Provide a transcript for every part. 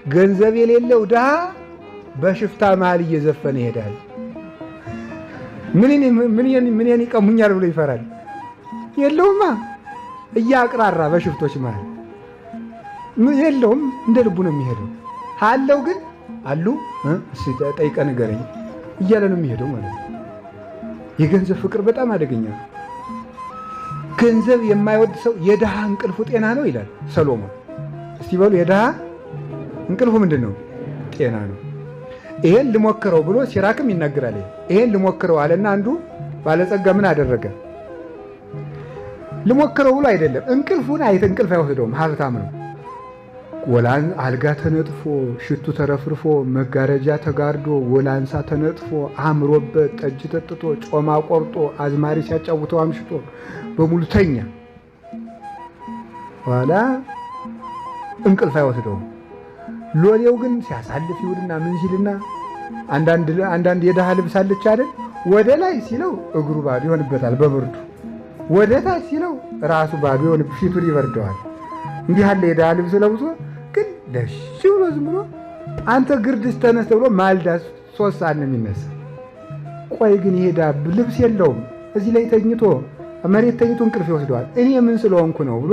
ገንዘብ የሌለው ድሃ በሽፍታ መሃል እየዘፈነ ይሄዳል። ምን ይቀሙኛል ብሎ ይፈራል። የለውማ እያቅራራ በሽፍቶች መሃል የለውም፣ እንደ ልቡ ነው የሚሄደው። አለው ግን አሉ ጠይቀ ንገረኝ እያለ ነው የሚሄደው ማለት ነው። የገንዘብ ፍቅር በጣም አደገኛ ነው። ገንዘብ የማይወድ ሰው የድሃ እንቅልፉ ጤና ነው ይላል ሰሎሞን። እስቲ በሉ የድሃ እንቅልፉ ምንድን ነው? ጤና ነው። ይሄን ልሞክረው ብሎ ሲራክም ይናገራል። ይሄን ልሞክረው አለና አንዱ ባለጸጋ ምን አደረገ? ልሞክረው ብሎ አይደለም እንቅልፉን እንቅልፍ አይወስደውም፣ ሀብታም ነው። ወላን አልጋ ተነጥፎ ሽቱ ተረፍርፎ መጋረጃ ተጋርዶ ወላንሳ ተነጥፎ አምሮበት ጠጅ ጠጥቶ ጮማ ቆርጦ አዝማሪ ሲያጫውተው አምሽቶ በሙሉ ተኛ። ኋላ እንቅልፍ አይወስደውም። ሎሌው ግን ሲያሳልፍ ይውልና ምን ሲልና አንዳንድ የድሃ ልብስ አለች አይደል? ወደ ላይ ሲለው እግሩ ባዶ ይሆንበታል በብርዱ፣ ወደ ታች ሲለው ራሱ ባዶ ይሆን ፊቱን ይበርደዋል። እንዲህ ያለ የድሃ ልብስ ለብሶ ግን ደሽ ብሎ ዝም ብሎ አንተ ግርድስ ተነስ ብሎ ማልዳ 3 ሰዓት ነው የሚነሳ። ቆይ ግን ይሄ ልብስ የለውም እዚህ ላይ ተኝቶ መሬት ተኝቶ እንቅልፍ ይወስደዋል። እኔ ምን ስለሆንኩ ነው ብሎ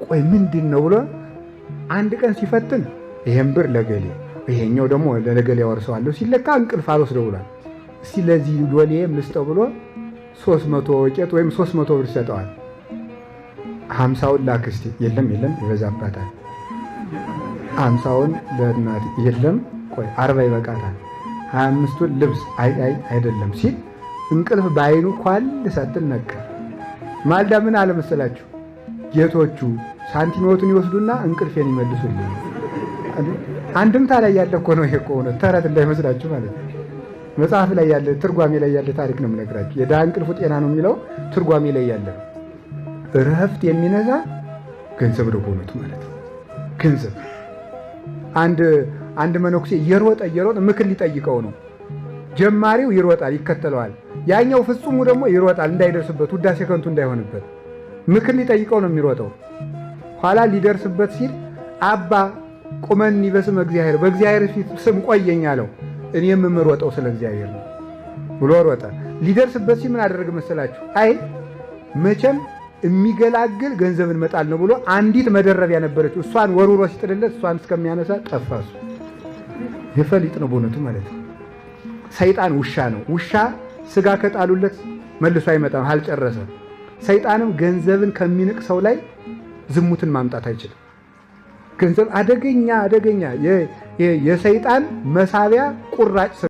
ቆይ ምንድን ነው ብሎ አንድ ቀን ሲፈትን ይሄን ብር ለገሌ ይሄኛው ደግሞ ለገሌ ያወርሰዋለሁ ሲለካ እንቅልፍ አልወስደው ብሏል። እስቲ ለዚህ ሎሌም ልስጠው ብሎ 300 ወቄት ወይም 300 ብር ሰጠዋል። 50ውን ላክስቲ የለም ይበዛባታል። 50ውን ለእናት የለም ቆይ 40 ይበቃታል። 25ቱን ልብስ አይደለም ሲል እንቅልፍ በአይኑ ኳል ሰጥን ነቀ። ማልዳ ምን አለ መሰላችሁ? ጌቶቹ ሳንቲሜዎቱን ይወስዱና እንቅልፌን ይመልሱልኝ። አንድምታ ላይ ያለ እኮ ነው። ይሄ እኮ ነው ተረት እንዳይመስላችሁ ማለት ነው። መጽሐፍ ላይ ያለ ትርጓሜ ላይ ያለ ታሪክ ነው የምነግራችሁ። የድሃ እንቅልፉ ጤና ነው የሚለው ትርጓሜ ላይ ያለ ነው። እረፍት የሚነዛ ገንዘብ ነው በእውነቱ ማለት ነው። ገንዘብ አንድ መነኩሴ እየሮጠ ምክር ሊጠይቀው ነው። ጀማሪው ይሮጣል ይከተለዋል። ያኛው ፍጹሙ ደግሞ ይሮጣል እንዳይደርስበት፣ ውዳሴ ከንቱ እንዳይሆንበት ምክር ሊጠይቀው ነው የሚሮጠው። ኋላ ሊደርስበት ሲል አባ ቁመኒ በስመ እግዚአብሔር፣ በእግዚአብሔር ፊት ስም ቆየኝ አለው። እኔ የምሮጠው ስለ እግዚአብሔር ነው ብሎ ሮጠ። ሊደርስበት ሲል ምን አደረገ መሰላችሁ? አይ መቼም የሚገላግል ገንዘብን መጣል ነው ብሎ አንዲት መደረቢያ ነበረች። እሷን ወሩሮ ሲጥልለት እሷን እስከሚያነሳ ጠፋሱ። የፈሊጥ ነው በእውነቱ ማለት ነው። ሰይጣን ውሻ ነው። ውሻ ስጋ ከጣሉለት መልሶ አይመጣም አልጨረሰ። ሰይጣንም ገንዘብን ከሚንቅ ሰው ላይ ዝሙትን ማምጣት አይችልም። ገንዘብ አደገኛ የሰይጣን መሳቢያ ቁራጭ